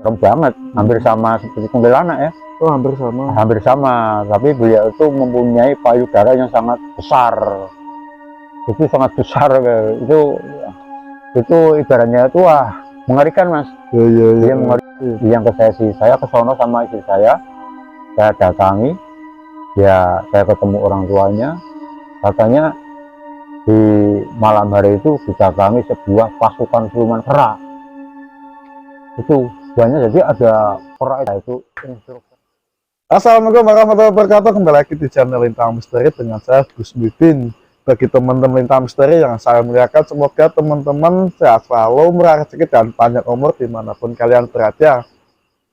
serem banget, hampir sama seperti kuntilanak ya. Oh, hampir sama. Hampir sama, tapi beliau itu mempunyai payudara yang sangat besar. Itu sangat besar, itu ibaratnya itu wah mengerikan mas. Dia mengerikan. Yang ke saya ke sono sama istri saya datangi, ya saya ketemu orang tuanya, katanya di malam hari itu didatangi sebuah pasukan siluman kera. Itu banyak, jadi ada kera itu instruktur. Assalamualaikum warahmatullahi wabarakatuh. Kembali lagi di channel Lintang Misteri dengan saya Gus Bidin. Bagi teman-teman Lintang Misteri yang saya muliakan, semoga teman-teman sehat selalu, murah rezeki dan panjang umur dimanapun kalian berada.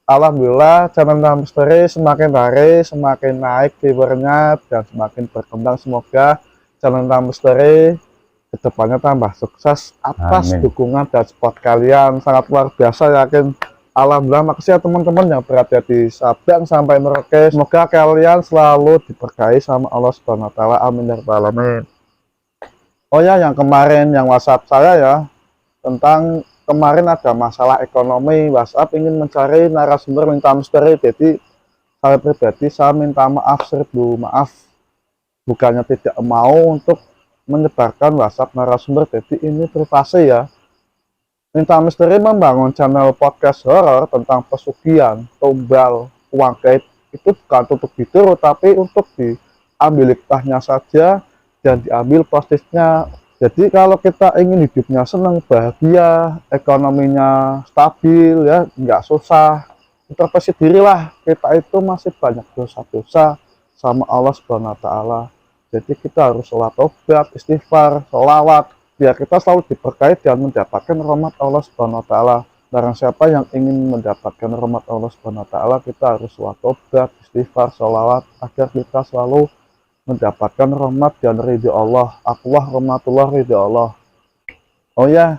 Alhamdulillah channel Lintang Misteri semakin hari semakin naik viewernya dan semakin berkembang. Semoga channel Lintang Misteri kedepannya tambah sukses atas Amin. dukungan dan support kalian sangat luar biasa, yakin. Alhamdulillah, makasih ya teman-teman yang berada di Sabang sampai Merauke. Semoga kalian selalu diberkahi sama Allah Subhanahu wa taala. Amin ya rabbal alamin. Oh ya, yang kemarin yang WhatsApp saya ya, tentang kemarin ada masalah ekonomi, WhatsApp ingin mencari narasumber Lintang Misteri. Jadi saya pribadi saya minta maaf, seribu maaf. Bukannya tidak mau untuk menyebarkan WhatsApp narasumber, jadi ini privasi ya. Lintang Misteri membangun channel podcast horor tentang pesugihan, tumbal, uang gaib itu bukan untuk ditiru, tapi untuk diambil hikmahnya saja dan diambil positifnya. Jadi kalau kita ingin hidupnya senang, bahagia, ekonominya stabil ya, nggak susah, introspeksi dirilah, kita itu masih banyak dosa-dosa sama Allah Subhanahu wa taala. Jadi kita harus sholat tobat, istighfar, sholawat, biar kita selalu diberkahi dan mendapatkan rahmat Allah Subhanahu wa taala. Barang siapa yang ingin mendapatkan rahmat Allah Subhanahu wa taala, kita harus sholat tobat, istighfar, sholawat agar kita selalu mendapatkan rahmat dan ridho Allah. Akulah rahmatullah ridho Allah. Oh ya,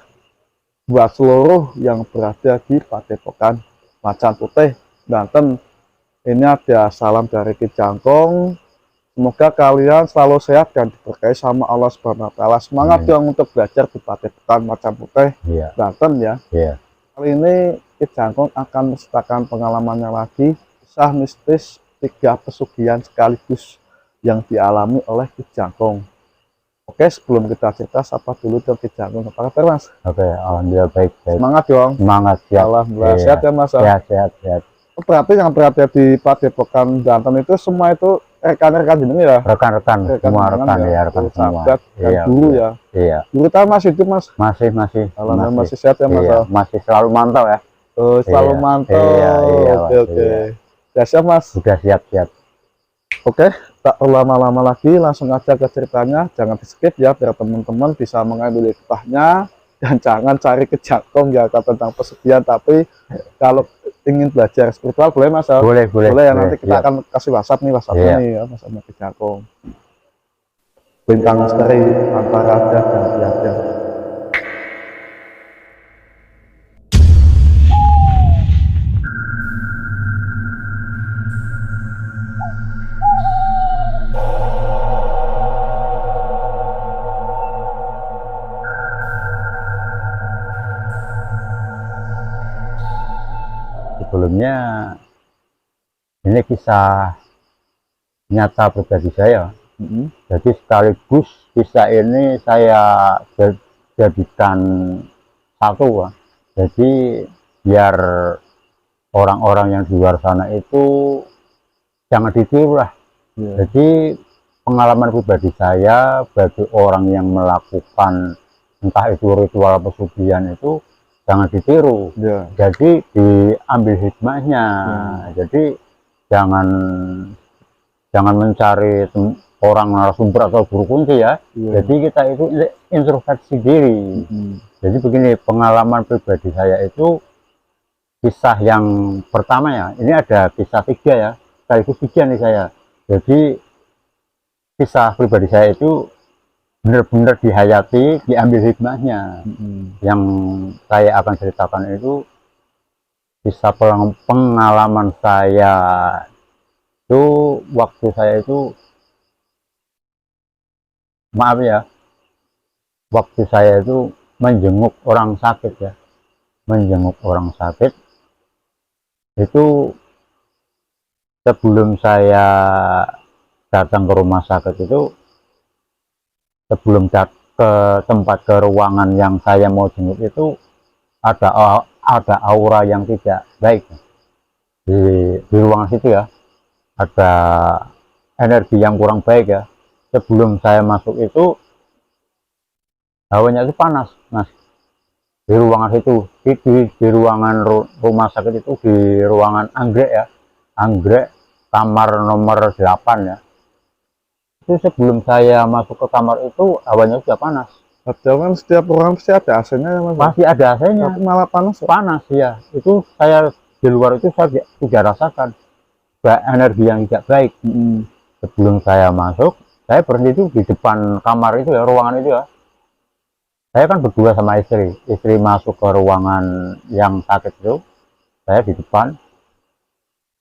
buat seluruh yang berada di Padepokan Macan Putih, Banten, ini ada salam dari Ki Jangkung. Semoga kalian selalu sehat dan diberkahi sama Allah Subhanahu wa taala. Semangat dong untuk belajar di Padepokan Macan Putih, Banten ya. Kali ini Ki Jangkung akan menceritakan pengalamannya lagi, kisah mistis 3 pesugihan sekaligus yang dialami oleh Ki Jangkung. Oke, sebelum kita cerita, sapa dulu dong Ki Jangkung. Apa kabar Mas? Oke, alhamdulillah baik. Semangat dong. Semangat ya. Alhamdulillah sehat ya Mas. Sehat. Berarti yang berada di Padepokan Banten itu semua itu rekan-rekan jenengan ya? Rekan-rekan semua, rekan ya, rekan semua. Iya, dulu ya. Iya. Dulu tahu Mas itu Mas? Masih. Alhamdulillah masih sehat ya Mas. Iya, masih selalu mantau ya. Oh, selalu mantau. Iya, Oke. Ya siap Mas. Sudah siap. Oke, tak lama-lama lagi langsung aja ke ceritanya. Jangan di skip ya, biar teman-teman bisa mengambil hikmahnya. Dan jangan cari Ki Jangkung ya tentang pesugihan, tapi kalau ingin belajar spiritual boleh Mas. Boleh ya, nanti kita akan kasih WhatsApp nih nih ya, Mas sama Ki Jangkung. Lintang Misteri antara ada dan tiada. Sebelumnya ini kisah nyata pribadi saya. Jadi sekaligus kisah ini saya jadikan satu. Jadi biar orang-orang yang di luar sana itu jangan ditiru lah. Jadi pengalaman pribadi saya bagi orang yang melakukan entah itu ritual pesugihan itu jangan ditiru. Jadi diambil hikmahnya. Jadi jangan mencari orang narasumber atau guru kunci ya. Jadi kita itu introspeksi diri. Jadi begini, pengalaman pribadi saya itu kisah yang pertama ya. Ini ada kisah 3 ya, sekaligus 3 nih saya. Jadi kisah pribadi saya itu benar-benar dihayati, diambil hikmahnya. Yang saya akan ceritakan itu kisah pengalaman saya itu waktu saya itu, maaf ya, waktu saya itu menjenguk orang sakit ya, Itu sebelum saya datang ke rumah sakit itu, sebelum ke tempat, ke ruangan yang saya mau jenguk itu, ada aura yang tidak baik di, ruangan situ ya. Ada energi yang kurang baik ya. Sebelum saya masuk itu, hawanya itu panas mas, di ruangan situ, di ruangan rumah sakit itu, di ruangan anggrek ya, anggrek kamar nomor 8 ya. Itu sebelum saya masuk ke kamar itu hawanya sudah panas. Padahal kan setiap ruangan pasti ada AC-nya ya mas. Masih ada AC-nya. Tapi malah panas ya? Panas ya. Itu saya di luar itu saya tidak rasakan energi yang tidak baik. Sebelum saya masuk, saya berhenti itu di depan kamar itu ya, ruangan itu ya. Saya kan berdua sama istri masuk ke ruangan yang sakit itu, saya di depan.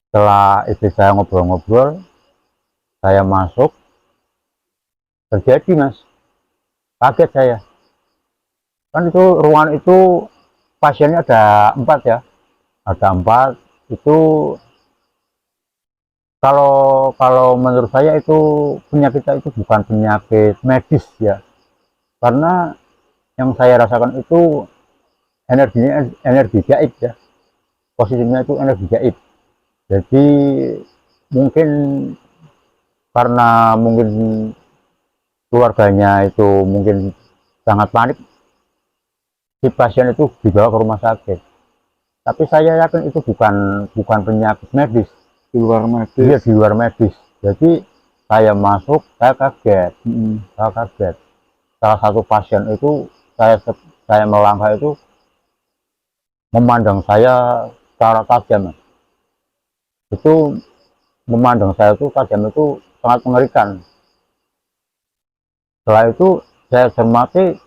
Setelah istri saya ngobrol-ngobrol, saya masuk, terjadi mas, kaget saya. Kan itu ruangan itu pasiennya ada 4 ya, ada 4. Itu kalau menurut saya itu penyakitnya itu bukan penyakit medis ya, karena yang saya rasakan itu energinya energi gaib ya, posisinya itu energi gaib. Jadi mungkin karena mungkin keluarganya itu mungkin sangat panik, si pasien itu dibawa ke rumah sakit. Tapi saya yakin itu bukan penyakit medis, Di luar medis. dia di luar medis. Jadi saya masuk, saya kaget. Saya kaget. Salah satu pasien itu, saya melangkah itu, memandang saya secara tajam. Itu memandang saya itu tajam, itu sangat mengerikan. Setelah itu saya cermati,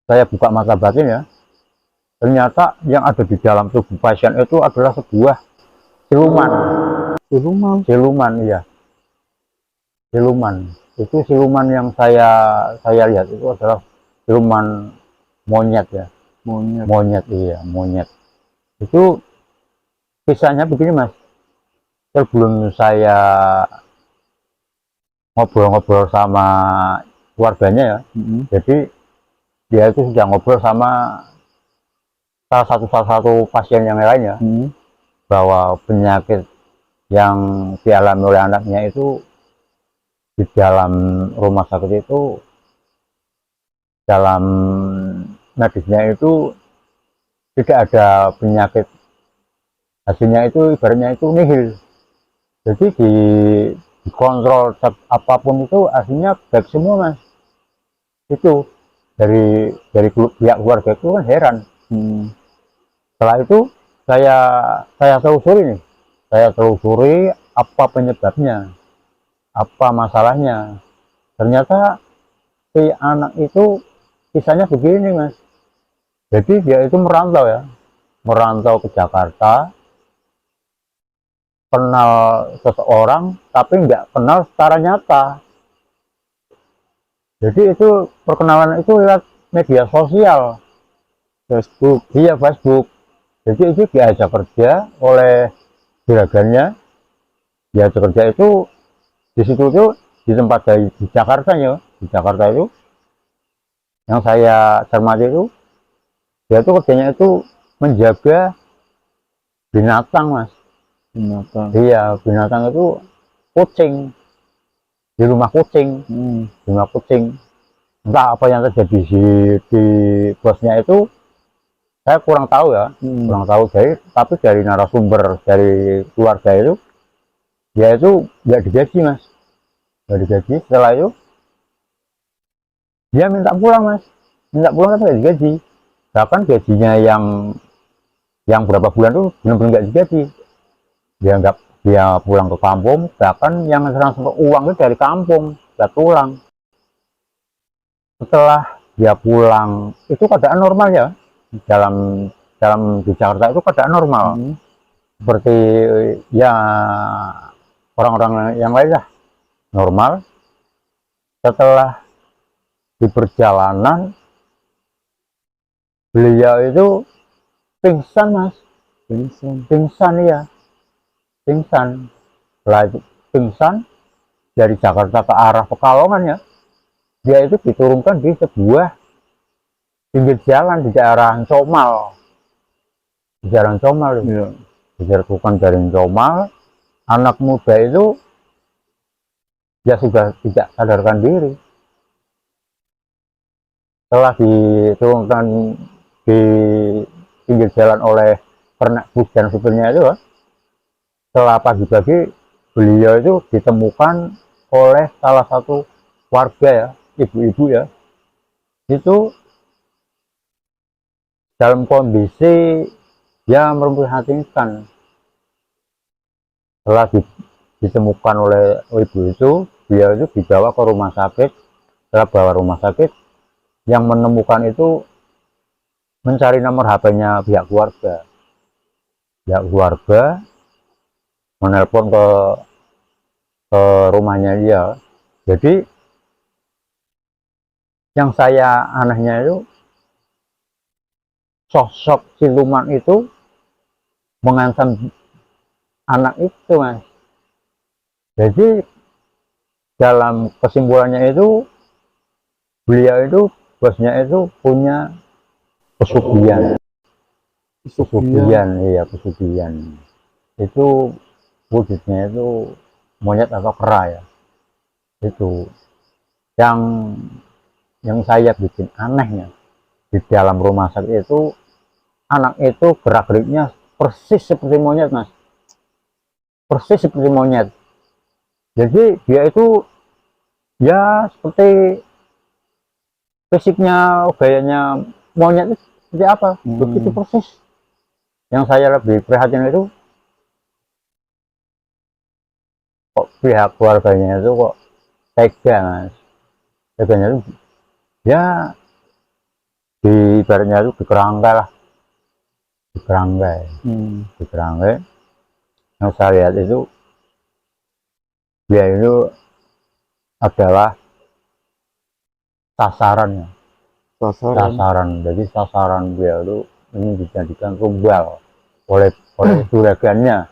saya buka mata batin ya, ternyata yang ada di dalam tubuh pasien itu adalah sebuah siluman. Siluman iya, siluman. Itu siluman yang saya lihat itu adalah siluman monyet ya. Monyet iya, monyet. Itu kisahnya begini mas, sebelum saya ngobrol-ngobrol sama keluarganya ya, jadi dia itu sudah ngobrol sama salah satu pasien yang lainnya, bahwa penyakit yang dialami oleh anaknya itu di dalam rumah sakit itu, dalam medisnya itu tidak ada penyakit, hasilnya itu ibaratnya itu nihil. Jadi dikontrol apapun itu hasilnya baik semua mas. Itu dari pihak keluarga itu kan heran. Setelah itu saya telusuri apa penyebabnya, apa masalahnya. Ternyata si anak itu kisahnya begini mas. Jadi dia itu merantau ya, merantau ke Jakarta, kenal seseorang tapi nggak kenal secara nyata. Jadi itu perkenalan itu lewat media sosial, Facebook. Iya Facebook. Jadi itu diajak kerja oleh juragannya. Diajak kerja itu di situ tuh, di tempat di Jakarta ya, di Jakarta itu yang saya cermati itu, dia tuh kerjanya itu menjaga binatang mas. Iya, binatang itu kucing, di rumah kucing. Di rumah kucing, entah apa yang terjadi di bosnya itu saya kurang tahu ya, kurang tahu. Tapi dari narasumber dari keluarga itu, dia itu nggak digaji mas, nggak digaji. Setelah itu dia minta pulang mas, minta pulang tapi nggak digaji. Bahkan gajinya yang berapa bulan tuh benar-benar nggak digaji. Dia pulang ke kampung, bahkan yang transfer uang itu dari kampung, nggak pulang. Setelah dia pulang itu keadaan normal ya, dalam di Jakarta itu keadaan normal, seperti ya orang-orang yang lain lah, normal. Setelah di perjalanan beliau itu pingsan mas, Pingsan ya, pingsan. Setelah itu pingsan dari Jakarta ke arah Pekalongan ya, dia itu diturunkan di sebuah pinggir jalan di daerah Comal, di jalan Comal itu. Iya. Dijatuhkan dari Comal, anak muda itu ya sudah tidak sadarkan diri. Setelah diturunkan di pinggir jalan oleh ternak bus dan supirnya itu, setelah pagi-pagi beliau itu ditemukan oleh salah satu warga ya, ibu-ibu ya, itu dalam kondisi yang memprihatinkan. Setelah ditemukan oleh ibu itu, beliau itu dibawa ke rumah sakit. Setelah bawa rumah sakit, yang menemukan itu mencari nomor HP-nya pihak keluarga. Pihak keluarga menelpon ke rumahnya dia. Jadi yang saya anehnya itu, sosok siluman itu mengancam anak itu, Mas. Jadi dalam kesimpulannya itu, beliau itu, bosnya itu punya pesugihan. Iya, pesugihan. Itu wujudnya itu monyet atau kera ya. Itu yang saya bikin anehnya, di dalam rumah sakit itu, anak itu gerak-geriknya persis seperti monyet, Mas. Persis seperti monyet. Jadi dia itu ya seperti fisiknya, gayanya monyet itu seperti apa, begitu persis. Yang saya lebih prihatin itu, kok pihak keluarganya itu kok tega, Mas. Teganya itu ya di ibaratnya itu dikerangkai lah, dikerangkai. Yang saya lihat itu, dia itu adalah sasarannya, sasaran. Jadi sasaran dia itu ini dijadikan tumbal oleh juragannya.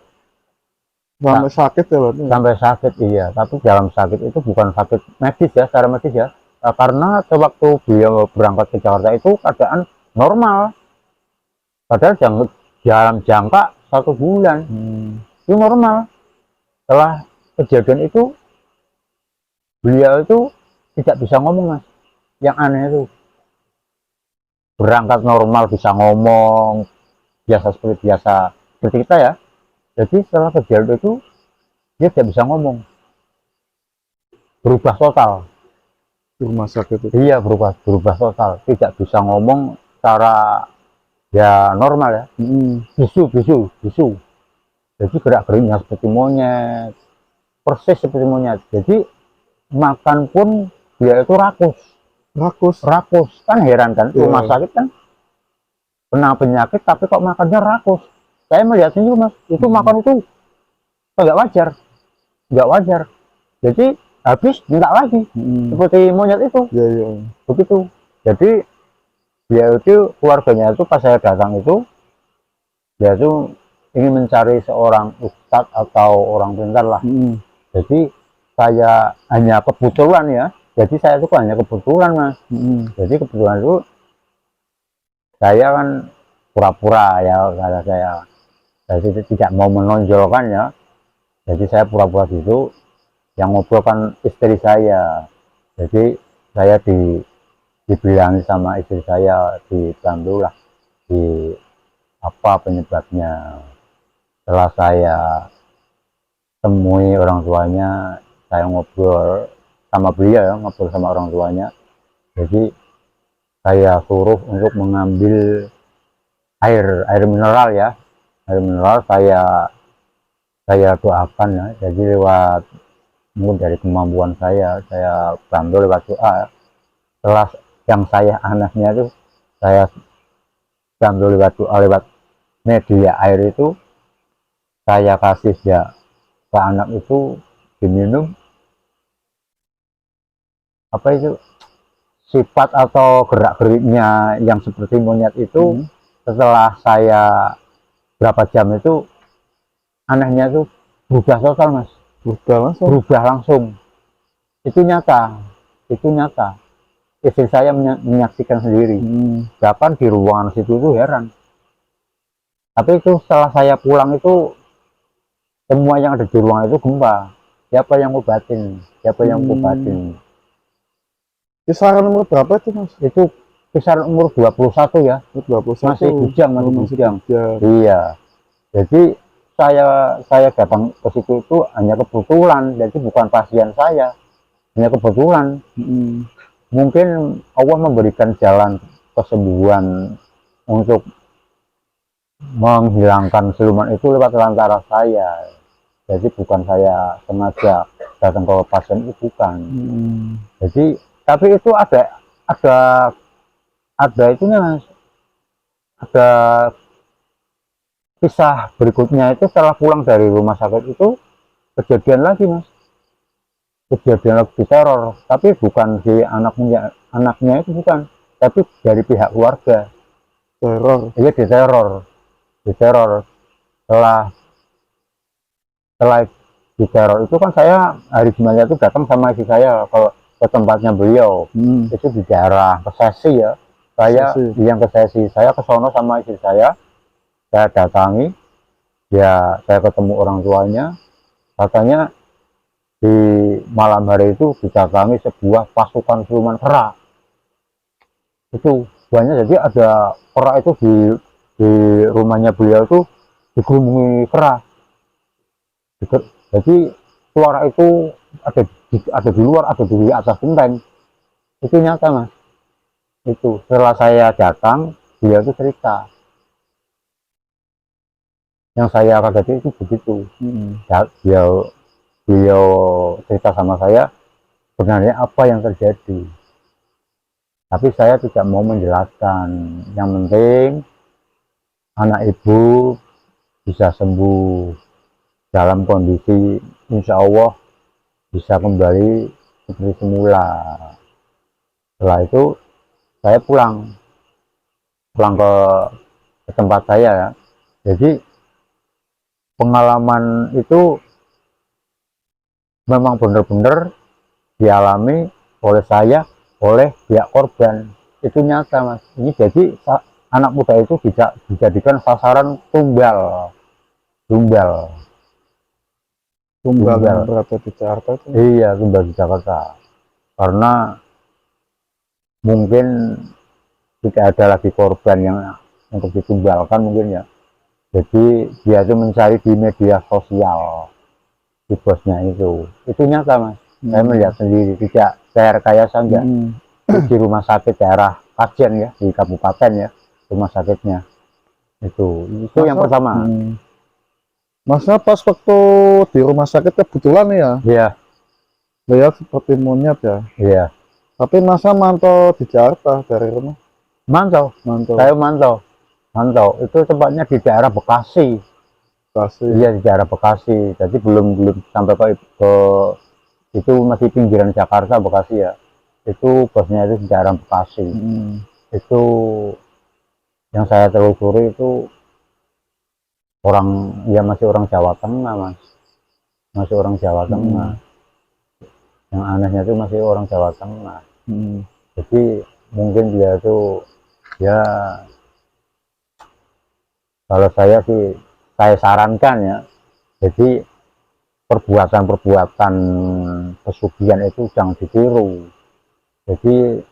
Sampai sakit ya berarti? Sampai sakit, iya. Tapi dalam sakit itu bukan sakit medis ya, secara medis ya. Karena sewaktu beliau berangkat ke Jakarta itu keadaan normal. Padahal dalam jangka 1 bulan. Itu normal. Setelah kejadian itu, beliau itu tidak bisa ngomong, Mas. Yang aneh itu, berangkat normal bisa ngomong biasa seperti kita ya. Jadi setelah kejadian itu, dia tidak bisa ngomong, berubah total Di rumah sakit itu? Iya, berubah total, tidak bisa ngomong secara ya normal ya. Bisu. Jadi gerak-geriknya seperti monyet, persis seperti monyet. Jadi makan pun dia itu rakus. Kan heran kan, rumah sakit kan kena penyakit tapi kok makannya rakus. Saya melihat ini, Mas, itu makan itu nggak wajar. Jadi habis minta lagi, seperti monyet itu. Begitu. Jadi dia itu, keluarganya itu pas saya datang itu, dia itu ingin mencari seorang ustadz atau orang pintar lah. Jadi saya hanya kebetulan ya, jadi saya itu hanya kebetulan, Mas. Jadi kebetulan itu saya kan pura-pura ya, karena saya itu tidak mau menonjolkan ya. Jadi saya pura-pura gitu, yang ngobrol kan istri saya. Jadi saya dibilangi sama istri saya, dibantu lah di apa penyebabnya. Setelah saya temui orang tuanya, saya ngobrol sama beliau ya, ngobrol sama orang tuanya. Jadi saya suruh untuk mengambil air mineral ya, air mineral. Saya doakan ya, jadi lewat mungkin dari kemampuan saya bantu lewat doa. Setelah yang saya anehnya itu, saya bantu lewat doa, lewat media air itu, saya kasih ya ke anak itu diminum. Apa itu, sifat atau gerak-geriknya yang seperti monyet itu, setelah saya berapa jam itu anehnya itu berubah total mas, Udah langsung. berubah langsung. Itu nyata, itu nyata. Istri saya menyaksikan sendiri. Bahkan di ruangan situ itu heran. Tapi itu setelah saya pulang itu semua yang ada di ruangan itu gempa. Siapa yang ngobatin? Siapa yang ngobatin? Kisaran umur berapa itu mas? Itu kisaran umur 21 ya. 21. Masih bujang, masih bujang. bujang. Iya. Jadi saya datang ke situ itu hanya kebetulan, jadi bukan pasien saya, hanya kebetulan. Mungkin Allah memberikan jalan kesembuhan untuk menghilangkan siluman itu lewat lantaran saya. Jadi bukan saya sengaja datang ke pasien itu, bukan. Jadi tapi itu ada itunya mas, ada kisah berikutnya. Itu setelah pulang dari rumah sakit itu kejadian lagi mas, kejadian lagi teror, tapi bukan si anaknya itu, bukan, tapi dari pihak keluarga. Teror. Iya, diteror. Setelah diteror itu kan saya hari Jumatnya itu datang sama istri saya ke tempatnya beliau. Itu di daerah Kesesi ya. Saya yang Kesesi, saya ke sono sama istri saya datangi. Ya, saya ketemu orang tuanya. Katanya di malam hari itu didatangi sebuah pasukan siluman kera. Itu banyak, jadi ada kera itu di rumahnya beliau itu digerumuni kera. Jadi suara itu ada di luar, ada di atas genteng. Itu nyata mas. Itu setelah saya datang, beliau itu cerita. Yang saya kaget itu begitu. Beliau cerita sama saya sebenarnya apa yang terjadi. Tapi saya tidak mau menjelaskan. Yang penting anak ibu bisa sembuh dalam kondisi insya Allah bisa kembali seperti semula. Setelah itu saya pulang ke tempat saya ya. Jadi pengalaman itu memang benar-benar dialami oleh saya, oleh pihak korban. Itu nyata mas. Ini jadi anak muda itu bisa dijadikan sasaran tumbal yang berada di Jakarta itu. Iya, tumbal di Jakarta. Karena mungkin tidak ada lagi korban yang untuk ditumbalkan mungkin ya. Jadi dia itu mencari di media sosial, di bosnya itu nyata mas. Saya melihat sendiri, tidak saya rekayasa enggak. Di rumah sakit daerah Kajen ya, di kabupaten ya, rumah sakitnya itu yang pertama. Masnya pas waktu di rumah sakit kebetulan ya, iya, lihat seperti monyet ya. Iya. Tapi masa mantau di Jakarta dari rumah? Mantau. Saya mantau. Itu tempatnya di daerah Bekasi. Iya, di daerah Bekasi. Jadi belum sampai ke itu, masih pinggiran Jakarta, Bekasi ya. Itu bosnya itu di daerah Bekasi. Itu yang saya telusuri itu masih orang Jawa Tengah mas, masih orang Jawa Tengah. Yang anehnya itu masih orang Jawa Tengah. Jadi mungkin dia itu ya, kalau saya sih saya sarankan ya, jadi perbuatan pesugihan itu jangan ditiru. Jadi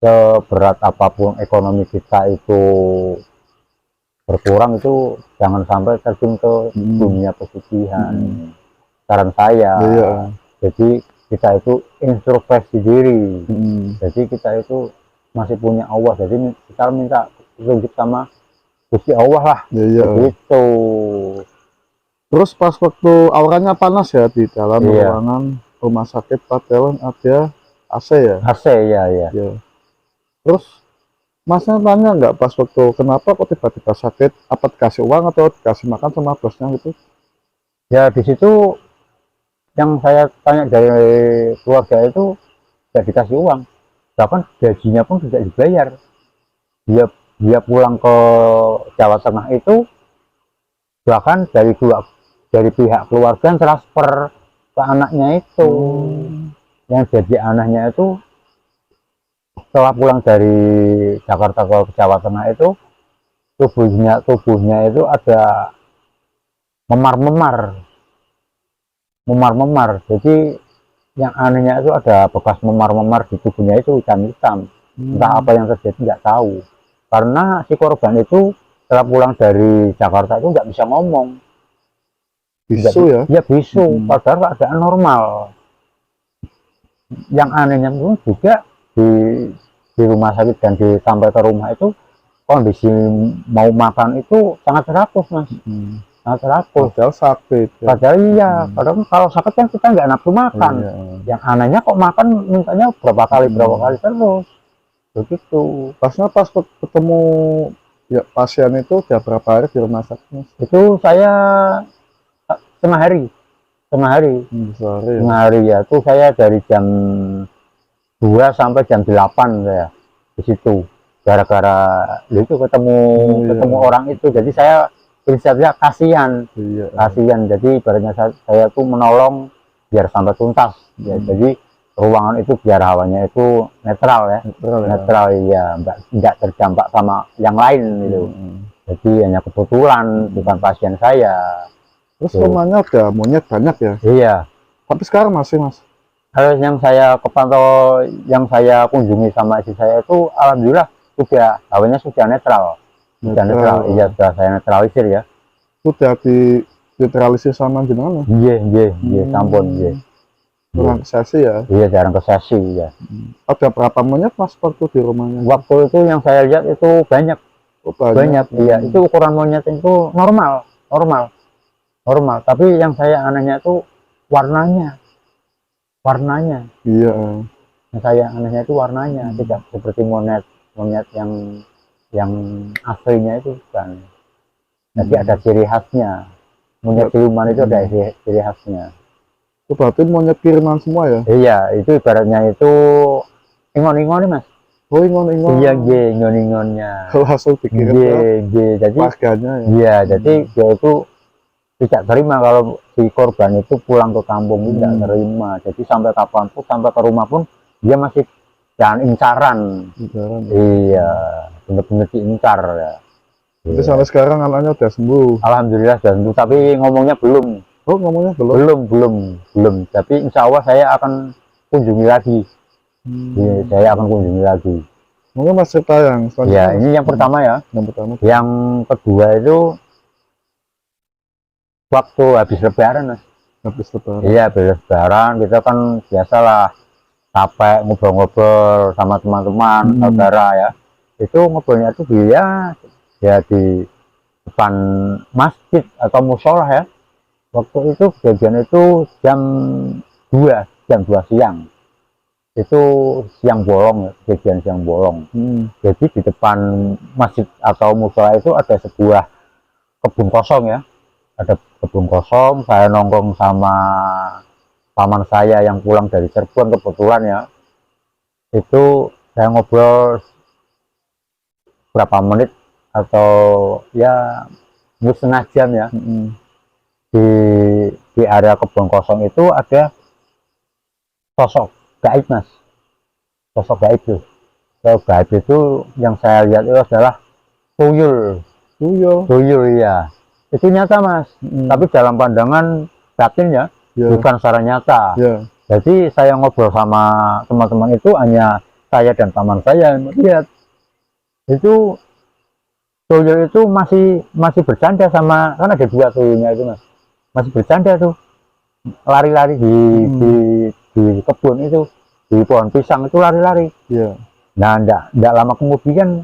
seberat apapun ekonomi kita itu berkurang, itu jangan sampai terjun ke dunia pesugihan. Saran saya. Jadi kita itu introspeksi diri. Jadi kita itu masih punya Allah, jadi kita minta petunjuk sama Gusti Allah lah. Gitu. Terus pas waktu auranya panas ya di dalam ruangan rumah sakit Padewan ada AC ya? AC ya. Terus masnya tanya nggak pas waktu kenapa kok tiba-tiba sakit? Apa dikasih uang atau dikasih makan sama bosnya gitu? Ya di situ yang saya tanya dari keluarga itu tidak dikasih uang, bahkan gajinya pun tidak dibayar. Dia dia pulang ke Jawa Tengah itu bahkan dari pihak keluarga yang transfer ke anaknya itu. Yang jadi anehnya itu setelah pulang dari Jakarta ke Jawa Tengah itu tubuhnya itu ada memar-memar. Jadi yang anehnya itu ada bekas memar-memar di tubuhnya itu hitam-hitam. Entah apa yang terjadi nggak tahu. Karena si korban itu setelah pulang dari Jakarta itu nggak bisa ngomong. Bisu ya? Ya bisu, padahal keadaan normal. Yang anehnya pun juga di rumah sakit dan sampai ke rumah itu kondisi mau makan itu sangat teratur, Mas. Sangat teratur. Padahal sakit ya? Padahal iya, padahal kalau sakit kan kita nggak nafsu makan. Yang anehnya kok makan mintanya berapa kali terus. Begitu. Pas ketemu ya pasien itu udah berapa hari di rumah sakit, Mas? Itu saya setengah hari. Sorry, Setengah hari ya. Itu saya dari jam 2 sampai jam 8 saya di situ. Gara-gara itu ketemu orang itu. Jadi saya prinsipnya kasihan. Kasihan. Jadi ibaratnya saya tuh menolong biar sampai tuntas. Ya, jadi ruangan itu biar hawanya itu netral ya. Netral ya, enggak terdampak sama yang lain gitu. Jadi hanya kebetulan bukan pasien saya. Terus rumahnya ada monyet banyak ya? Iya. Tapi sekarang masih, Mas? Yang saya kepantau, yang saya kunjungi sama istri saya itu alhamdulillah sudah hawanya sudah netral. Iya, sudah saya netralisir ya. Sudah netralisir sama jenengan ya? Iya, sampun, iya. Kurang ke sesi ya? Iya, jarang ke sesi ya. Ada berapa monyet, Mas, waktu di rumahnya? Waktu itu yang saya lihat itu banyak. Banyak, iya. Itu ukuran monyet itu normal. Tapi yang saya anehnya itu warnanya. Iya. Yang saya anehnya itu warnanya, tidak seperti monyet yang aslinya itu kan. Jadi ada ciri khasnya. Monyet siluman itu ada ciri khasnya. Itu berarti monyet kiriman semua ya? Iya, itu ibaratnya itu ingon-ingon nih, Mas. Oh, ingon-ingon. Iya, ingon-ingonnya. Langsung dikirim jadi warganya ya? Iya, jadi dia itu tidak terima kalau si korban itu pulang ke kampung, tidak terima. Jadi sampai kapanpun, sampai ke rumah pun dia masih jangan incaran. Iya, benar-benar diincar ya. Jadi sampai sekarang anaknya udah sembuh? Alhamdulillah sudah sembuh, tapi ngomongnya belum. Oh, ngomongnya belum? Belum. Tapi insya Allah saya akan kunjungi lagi. Iya, saya akan kunjungi lagi. Mungkin Mas cerita yang selanjutnya. Ya, ini yang pertama ya. Yang pertama. Yang kedua itu waktu habis lebaran, Mas. Habis lebaran? Iya, habis lebaran kita kan biasalah capek ngobrol-ngobrol sama teman-teman, saudara ya. Itu ngobrolnya itu dia di depan masjid atau musola ya. Waktu itu kejadian itu jam 2 siang. Itu siang bolong ya, kejadian siang bolong. Jadi di depan masjid atau musola itu ada sebuah kebun kosong ya. Ada kebun kosong, saya nongkrong sama paman saya yang pulang dari Cirebon kebetulan ya. Itu saya ngobrol berapa menit atau ya setengah jam ya. Di area kebun kosong itu ada sosok gaib, Mas. Sosok gaib itu. Sosok gaib itu yang saya lihat itu adalah tuyul. Tuyul ya. Itu nyata, Mas. Tapi dalam pandangan batin ya, bukan secara nyata. Jadi saya ngobrol sama teman-teman itu hanya saya dan paman saya yang melihat. Itu tuyul itu masih bercanda sama, kan ada 2 tuyulnya itu, Mas. Masih bercanda tuh. Lari-lari di kebun itu, di pohon pisang itu lari-lari. Nah, enggak lama kemudian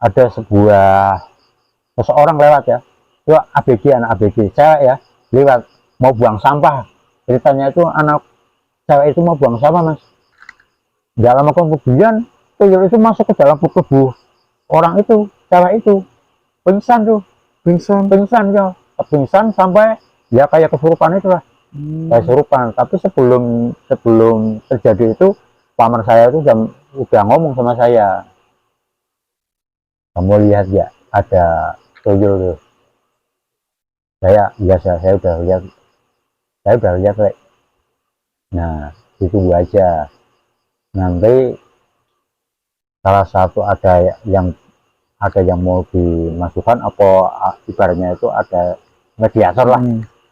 ada seseorang lewat ya. Itu anak ABG cewek ya, lewat mau buang sampah. Ceritanya itu anak cewek itu mau buang sampah, Mas. Enggak lama kemudian tuyul itu masuk ke dalam tubuh orang itu, cewek itu. Pingsan sampai ya kayak kesurupan itulah. Kayak kesurupan. Tapi sebelum terjadi itu paman saya itu udah ngomong sama saya. Kamu lihat ya, ada tuyul tuh. Saya biasa, saya udah lihat, Lek. Nah, ditunggu aja. Nanti salah satu ada yang mau dimasukkan, apa ibaratnya itu ada mediator lah.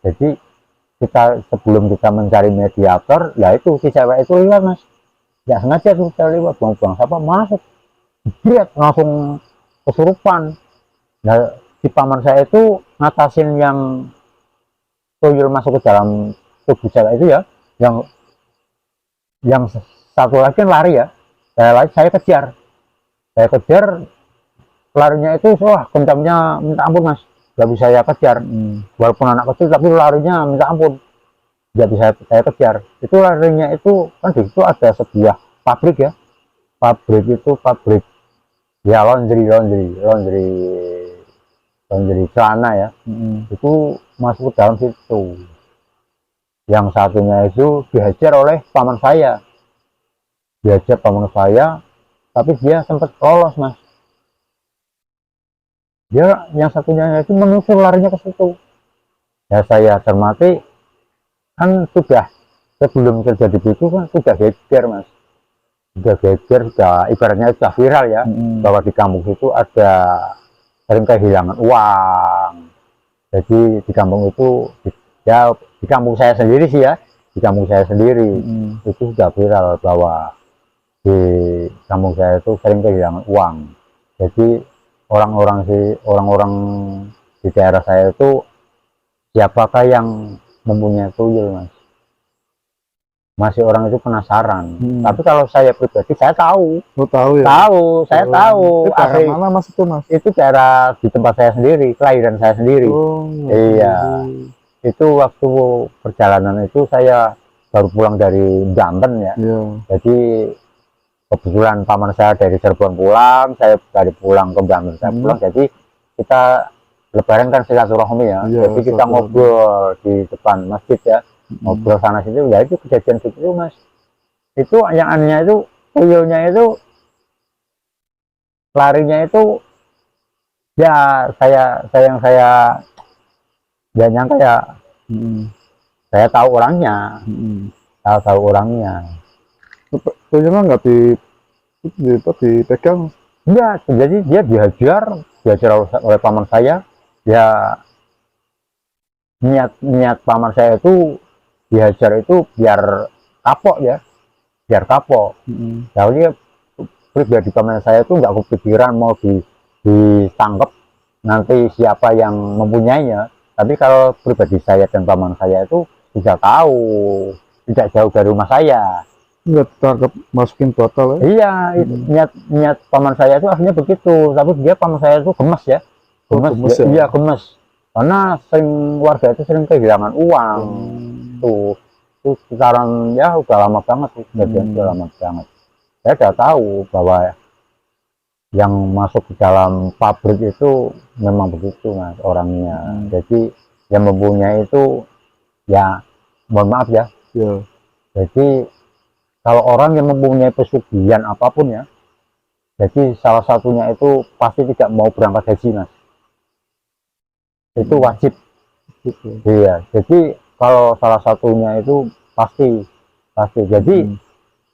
Jadi sebelum kita mencari mediator, ya itu si cewek itu lihat, Mas. Nggak sengaja tuh saya lewat, buang-buang siapa masuk, lihat langsung kesurupan. Nah, si paman saya itu ngatasin yang tuyul masuk ke dalam tubuh cewek itu ya, yang satu lagi lari ya, saya kejar, larinya itu wah kencangnya minta ampun, Mas. Gak bisa saya kejar, walaupun anak kecil tapi larinya minta ampun, gak bisa saya kejar. Itu larinya itu kan di situ ada sebuah pabrik ya, pabrik ya, laundry celana ya. Itu masuk ke dalam situ. Yang satunya itu dihajar oleh paman saya, tapi dia sempat lolos, Mas. Dia yang satunya itu menyusul larinya ke situ. Ya saya cermati, kan sudah sebelum terjadi itu kan sudah geger, Mas. Sudah ibaratnya sudah viral ya, bahwa di kampung itu ada sering kehilangan uang. Jadi di kampung itu, ya di kampung saya sendiri sih ya, di kampung saya sendiri itu sudah viral bahwa di kampung saya itu sering kehilangan uang. Jadi orang-orang di daerah saya itu, siapakah yang mempunyai tuyul, Mas? Masih orang itu penasaran. Tapi kalau saya pribadi, saya tahu. Tahu ya? Saya tahu. Itu daerah mana, Mas, itu, Mas? Itu daerah di tempat saya sendiri, kelahiran saya sendiri. Iya. Itu waktu perjalanan itu saya baru pulang dari Banten ya. Jadi kebetulan paman saya dari Cirebon pulang, saya dari pulang ke Banten saya pulang. Jadi kita lebaran kan silaturahmi ya. Jadi kita ngobrol di depan masjid ya. Ngobrol sana situ, ya itu kejadian gitu, Mas. Itu yang anehnya itu tuyulnya itu larinya itu ya, saya ya nyangka ya, saya tahu orangnya. Tuyulnya nggak dipegang? Enggak, jadi dia dihajar oleh paman saya. Ya niat paman saya itu dihajar itu biar kapok ya, Jadi pribadi paman saya itu nggak kepikiran mau ditangkap nanti siapa yang mempunyainya. Tapi kalau pribadi saya dan paman saya itu bisa tahu, tidak jauh dari rumah saya. Nggak tangkap, masukin botol ya? Iya, niat paman saya itu akhirnya begitu. Tapi paman saya itu gemes ya, gemes ya? Iya, gemes. Karena warga itu sering kehilangan uang. Tuh sekitaran ya udah lama banget sih, udah lama banget. Saya udah tahu bahwa yang masuk ke dalam pabrik itu memang begitu, Mas, orangnya. Jadi yang mempunyai itu ya, mohon maaf ya. Jadi kalau orang yang mempunyai pesugihan apapun ya, jadi salah satunya itu pasti tidak mau berangkat haji, Mas. Itu wajib. Iya, jadi kalau salah satunya itu pasti. Jadi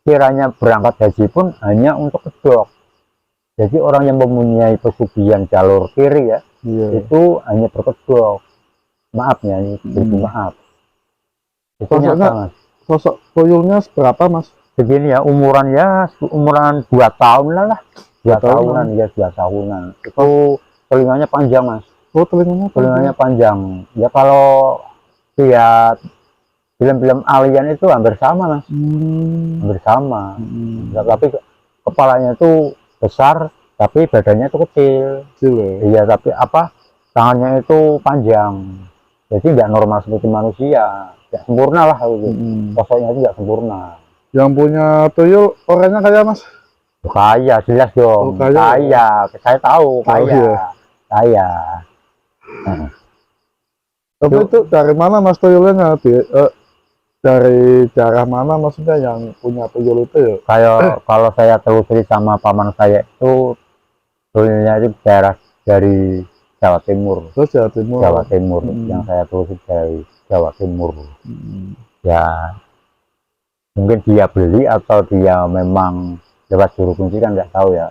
kiranya berangkat haji pun hanya untuk kedok. Jadi orang yang mempunyai pesugihan jalur kiri ya, itu hanya berkedok. Maaf ya, ini maaf. Itu nyata, Mas. Sosok tuyulnya seberapa, Mas? Begini ya, umuran 2 tahun lah. 2 tahunan ya, 2 tahunan. Itu telinganya panjang, Mas. Telinganya panjang. Ya kalau lihat film-film alien itu hampir sama, Mas. Hampir sama. Tapi kepalanya itu besar, tapi badannya itu kecil. Iya, tapi tangannya itu panjang. Jadi nggak normal seperti manusia, nggak sempurna lah gitu. Sosoknya itu nggak sempurna. Yang punya tuyul orangnya kaya, Mas? Kaya, jelas dong. Kaya. Saya tahu kaya. Kaya. Tapi itu dari mana, Mas, tuyulnya? Dari daerah mana maksudnya yang punya tuyul itu ya? Kayak kalau saya telusuri sama paman saya itu tuyulnya itu daerah dari Jawa Timur. Terus Jawa Timur. Jawa Timur yang saya telusuri dari Jawa Timur. Ya mungkin dia beli atau dia memang lewat juru kunci kan nggak tahu ya.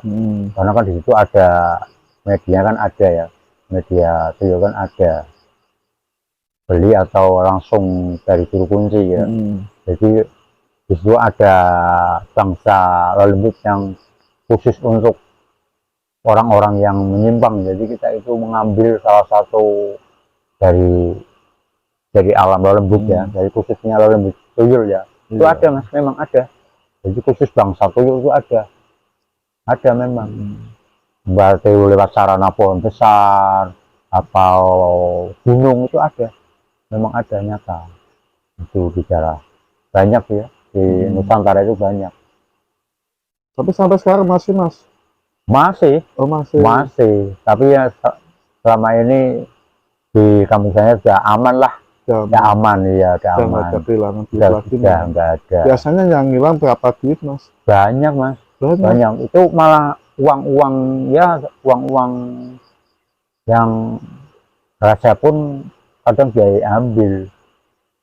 Karena kan di situ ada media kan ada ya, media tuyul kan ada, beli atau langsung dari juru kunci ya. Jadi di situ ada bangsa lembut yang khusus untuk orang-orang yang menyimpang. Jadi kita itu mengambil salah satu dari alam lembut ya, dari khususnya lembut tuyul ya. Itu ada mas, memang ada. Jadi khusus bangsa tuyul itu ada memang. Berarti lewat sarana pohon besar atau gunung itu ada, memang ada nyata. Itu bicara banyak ya di Nusantara itu banyak. Tapi sampai sekarang masih mas? Masih. Oh masih. Masih. Tapi ya selama ini di kampung saya sudah aman lah. Sudah aman ya, sudah aman. Sudah nggak ada. Biasanya yang hilang berapa duit mas? Banyak mas. Banyak. Itu malah uang-uang ya, uang-uang yang raja pun kadang diambil.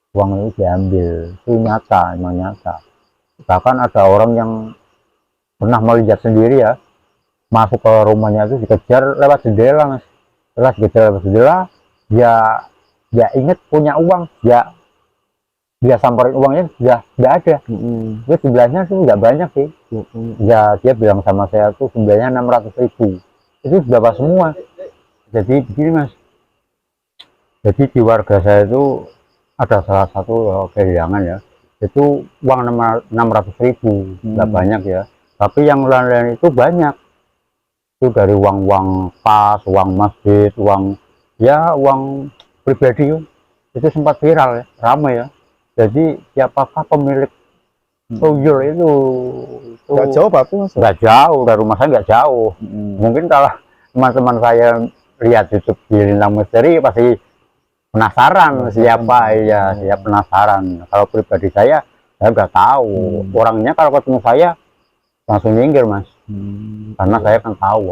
Uang itu diambil, itu nyata, emang nyata. Bahkan ada orang yang pernah melihat sendiri ya, masuk ke rumahnya itu dikejar lewat jendela mas. Setelah dikejar lewat jendela, dia ingat punya uang, dia samperin uangnya sudah nggak ada. Itu jumlahnya sih nggak banyak sih. Ya dia bilang sama saya tuh jumlahnya 600.000. Itu berapa semua. Jadi begini mas, jadi di warga saya itu ada salah satu kehilangan ya, itu uang 600.000, nggak banyak ya, tapi yang lain-lain itu banyak, itu dari uang-uang pas, uang masjid, uang ya uang pribadi itu sempat viral ya, ramai ya. Jadi siapakah pemilik tuyul itu nggak jauh pak mas? Nggak jauh dari rumah saya, nggak jauh. Mungkin kalau teman-teman saya lihat YouTube di Lintang Misteri pasti penasaran siapa ya, saya penasaran. Kalau pribadi saya nggak tahu. Orangnya kalau ketemu saya langsung nyinggir mas, karena saya kan tahu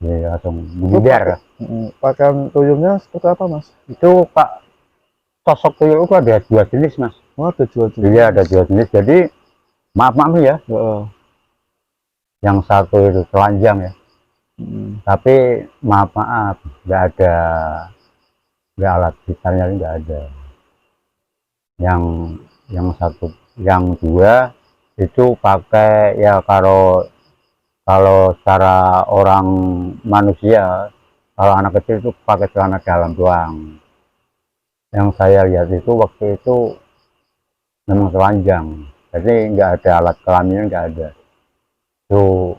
ya, langsung menghindar. Pakaian tuyulnya seperti apa mas? Itu pak, sosok tuyul itu ada dua jenis mas. Oh ada dua jenis? Iya ada dua jenis. Jadi maaf ya, yang satu itu telanjang ya, tapi maaf nggak ada, nggak, alat vitalnya nggak ada. Yang satu, yang dua itu pakai ya, kalau secara orang manusia, kalau anak kecil itu pakai celana dalam doang. Yang saya lihat itu waktu itu memang telanjang, jadi nggak ada alat kelaminnya, nggak ada. Itu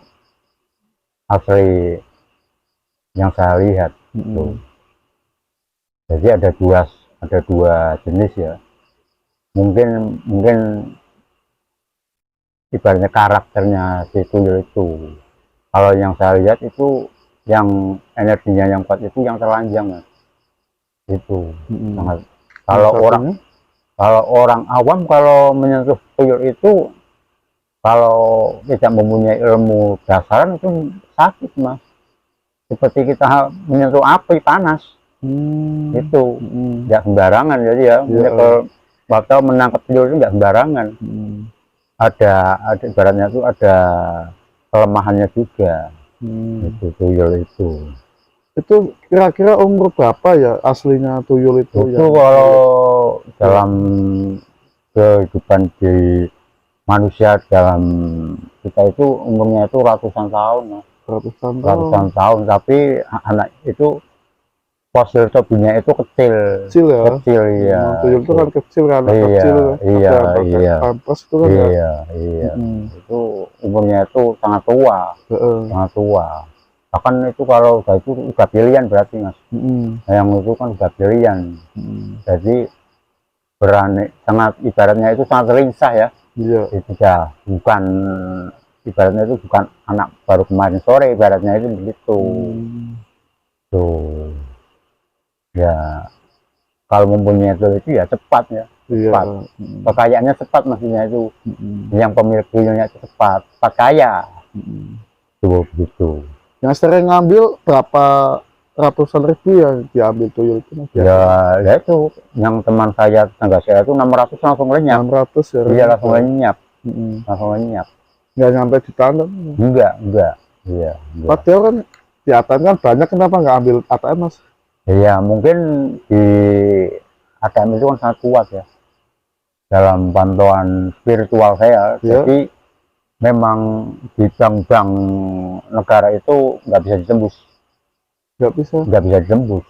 asli yang saya lihat tuh. Jadi ada dua jenis ya. Mungkin ibaratnya karakternya si tuyul itu. Kalau yang saya lihat itu yang energinya yang kuat itu yang telanjang mas. Itu sangat. Kalau orang awam kalau menyentuh tuyul itu, kalau tidak mempunyai ilmu dasaran itu sakit mas. Seperti kita menyentuh api panas. Itu nggak sembarangan. Jadi ya, waktu menangkap tuyul itu nggak sembarangan. Ada ibaratnya itu ada kelemahannya juga. Itu tuyul itu kira-kira umur berapa ya aslinya tuyul itu? Itu kalau dalam kehidupan di manusia, dalam kita itu umurnya itu ratusan tahun mas. Ratusan tahun, tapi anak itu fosil tubuhnya itu kecil ya. Kecil ya. Tuyul itu kan kecil kan, kecil. Iya. Itu kan iya. Itu umurnya itu sangat tua. Sangat tua. Bahkan itu kalau udah pilihan berarti mas. Yang itu kan udah pilihan. Jadi berani, sangat ibaratnya itu sangat lincah ya. Itu ya bukan, ibaratnya itu bukan anak baru kemarin sore, ibaratnya itu begitu. Tuh. Ya kalau mempunyai itu ya cepat ya, cepat. Kekayaannya cepat maksudnya itu. Yang pemilik tuyulnya itu cepat kaya. Tuh begitu. Yang sering ngambil berapa ratusan ribu yang diambil tuyul itu Mas? Ya itu yang teman saya, tetangga saya itu 600 langsung lenyap. 600 ya. Iya langsung lenyap, Mm-mm. langsung lenyap. Nggak nyampe di tangan. Enggak. Iya, enggak. Padahal kan di ATM kan banyak, kenapa nggak ambil ATM Mas? Iya, mungkin di ATM itu kan sangat kuat ya dalam pantauan spiritual saya. Ya. Jadi memang di bank-bank negara itu nggak bisa ditembus, Nggak bisa. nggak bisa ditembus.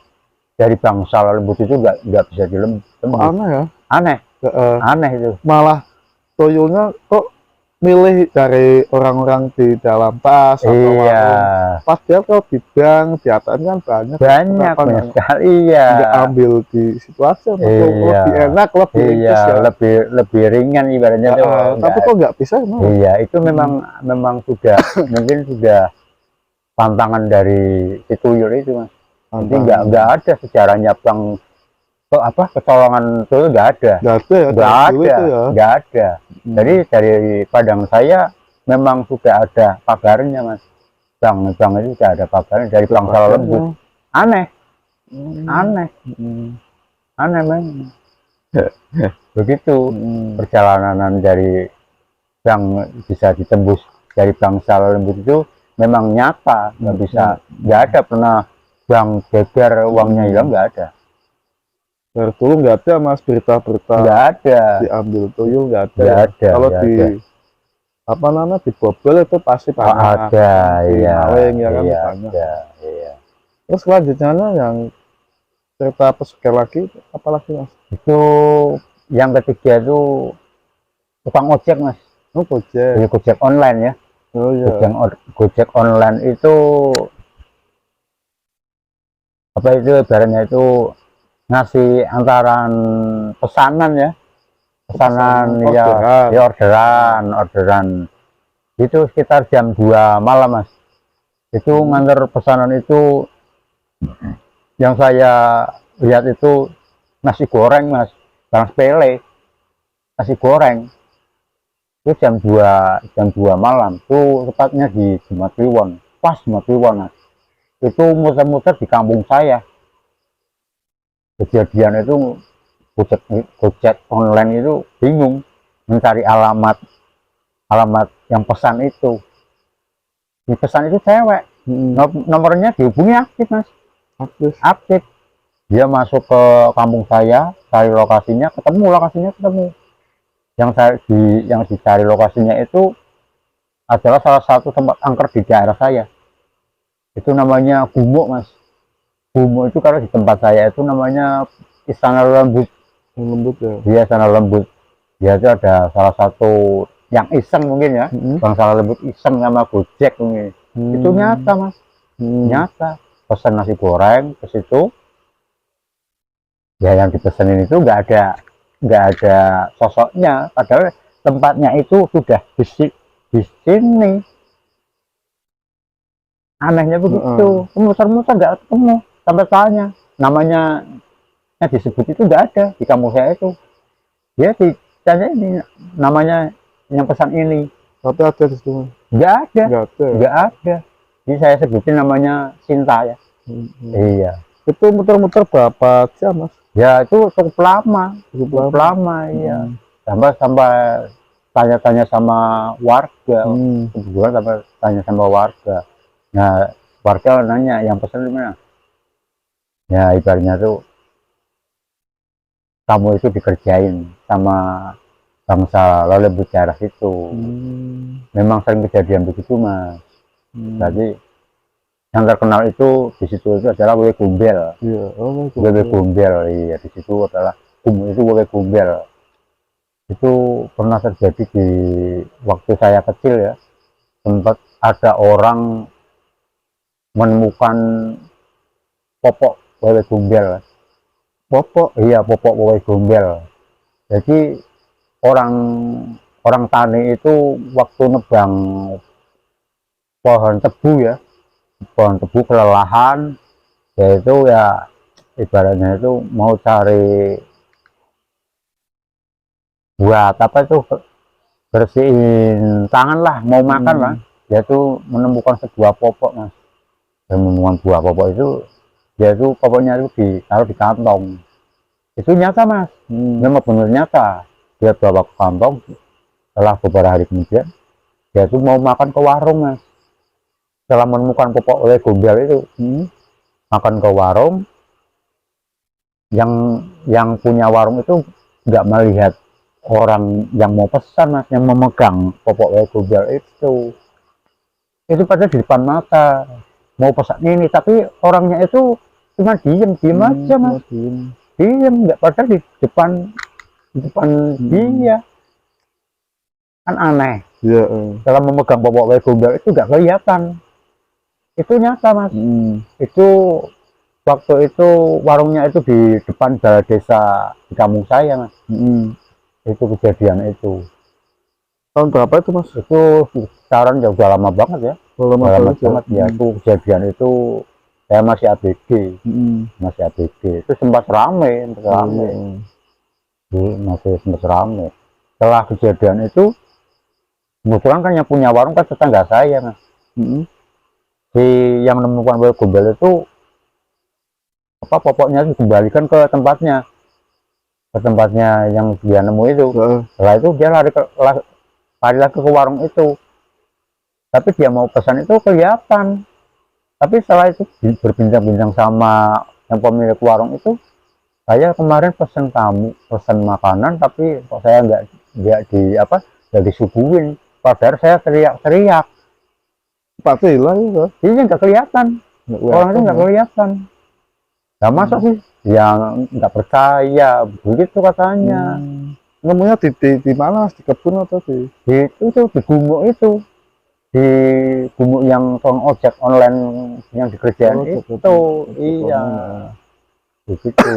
Dari bank Sala Lembut itu nggak bisa ditembus. Aneh ya. Aneh, Heeh. aneh itu. Malah tuyulnya kok milih dari orang-orang di dalam tas atau Iya, warung. Padahal kalau di bank, di ATM kan banyak. banyak Kenapa banyak nggak sekali. Iya, ambil di situ aja? Iya. Lebih enak, lebih ringkes iya, ya. lebih ringan ibaratnya tuh. Tapi kok nggak bisa? Emang? Iya, itu memang sudah mungkin sudah pantangan dari si tuyul itu Mas. Jadi nggak ada sejarahnya bang kecolongan itu nggak ada. Nggak ada ya. Nggak dari dulu ada, itu ya. nggak ada. Jadi dari padang saya memang sudah ada pagarnya Mas. Bang itu sudah ada pagarnya dari Bang Sala Lembut. Aneh, aneh, aneh memang. Begitu perjalanan dari yang bisa ditembus dari Bang Sala Lembut itu memang nyata, nggak bisa, nggak ada pernah bank beber uangnya hilang, nggak ada. Dari dulu nggak ada Mas berita-berita Nggak ada. diambil tuyul, nggak ada. Nggak ada. Kalau nggak di ada. apa namanya di bobol itu pasti banyak. Ada, Di iya. maling ya kan Iya, banyak. ada, iya. Terus selanjutnya yang cerita pesugihan lagi apa lagi Mas? Itu yang ketiga itu tukang ojek Mas. Oh Gojek. Jadi Gojek online ya. Oh iya. Gojek online itu apa itu ibaratnya itu ngasih antaran pesanan ya, pesanan ya, orderan itu sekitar jam 2 malam Mas. Itu nganter pesanan itu yang saya lihat itu nasi goreng Mas, barang sepele, nasi goreng itu jam 2 malam tuh, tepatnya di Jumat Kliwon, pas Jumat Kliwon Mas. Itu muter-muter di kampung saya. Kejadian itu Gojek online itu bingung mencari alamat yang pesan itu. Di pesan itu cewek, nomornya dihubungi aktif Mas, aktif. Dia masuk ke kampung saya, cari lokasinya, ketemu. Yang dicari lokasinya itu adalah salah satu tempat angker di daerah saya. Itu namanya Gumuk Mas. Gumuk itu kalau di tempat saya itu namanya Istana Lembut. Lembut ya. Dia Istana Lembut. Dia itu ada salah satu yang iseng mungkin ya. Bang Sala Lembut iseng sama Gojek mungkin. Itu nyata Mas. Nyata. Pesan nasi goreng ke situ. Ya yang dipesenin itu nggak ada sosoknya, padahal tempatnya itu sudah di sini. Anehnya begitu, muter-muter nggak ketemu, sampai tanya namanya yang disebut itu nggak ada di kampung saya itu. Dia ditanya ini namanya yang pesan ini, Tapi ada di situ. nggak ada, Nggak ada. Jadi saya sebutin namanya Sinta ya. Iya. Itu muter-muter berapa jam Mas? Ya itu cukup lama, iya. Sampai tanya-tanya sama warga, kebetulan sampai tanya sama warga. Nah, warga nanya yang pesan di mana? Ya ibaratnya tuh kamu itu dikerjain sama bangsa Lembut daerah itu. Memang sering kejadian begitu Mas. Jadi yang terkenal itu di situ itu adalah Wewe Gombel. Iya, Wewe Gombel, iya di situ adalah itu Wewe Gombel. Itu pernah terjadi di waktu saya kecil ya. Sempat ada orang menemukan popok Wewe Gombel. Popok, iya popok Wewe Gombel. Jadi orang tani itu waktu nebang pohon tebu ya, pohon tebu kelelahan, yaitu ya ibaratnya itu mau cari buat apa itu bersihin tangan lah, mau makan lah, yaitu menemukan sebuah popok Mas. menemukan buah popok itu, dia itu pokoknya itu ditaruh di kantong. Itu nyata mas, memang benar nyata. Dia bawa ke kantong, setelah beberapa hari kemudian dia itu mau makan ke warung mas. Setelah menemukan popok oleh gombel itu, makan ke warung, yang punya warung itu nggak melihat orang yang mau pesan mas, yang memegang popok oleh gombel itu pada di depan mata mau pesan ini, tapi orangnya itu cuma diem aja mas, diem nggak pada di depan dia, kan aneh. Dalam memegang popok oleh gombel itu nggak kelihatan, itu nyata mas. Itu waktu itu warungnya itu di depan balai desa di kampung saya mas. Itu kejadian itu Tahun berapa itu mas? Itu sekarang ya udah lama banget ya. Lama banget ya. Itu kejadian itu saya masih ABG. Masih ABG. Itu sempat rame. Masih sempat rame. Setelah kejadian itu, kebetulan kan yang punya warung kan tetangga saya mas. Si yang menemukan popok gombel itu popoknya dikembalikan ke tempatnya yang dia nemu itu. Setelah itu dia lari lagi ke warung itu, tapi dia mau pesan itu kelihatan. Tapi setelah itu berbincang-bincang sama yang pemilik warung itu, saya kemarin pesan makanan tapi kok saya nggak disuguhin, padahal saya teriak-teriak pasti hilang itu. Ini nggak kelihatan, orang itu nggak kelihatan. Nggak masuk sih, yang nggak percaya begitu katanya. Nemunya di mana? Di kebun atau di di gumuk itu, di gumuk yang ojek online yang dikerjain itu. Iya, begitu.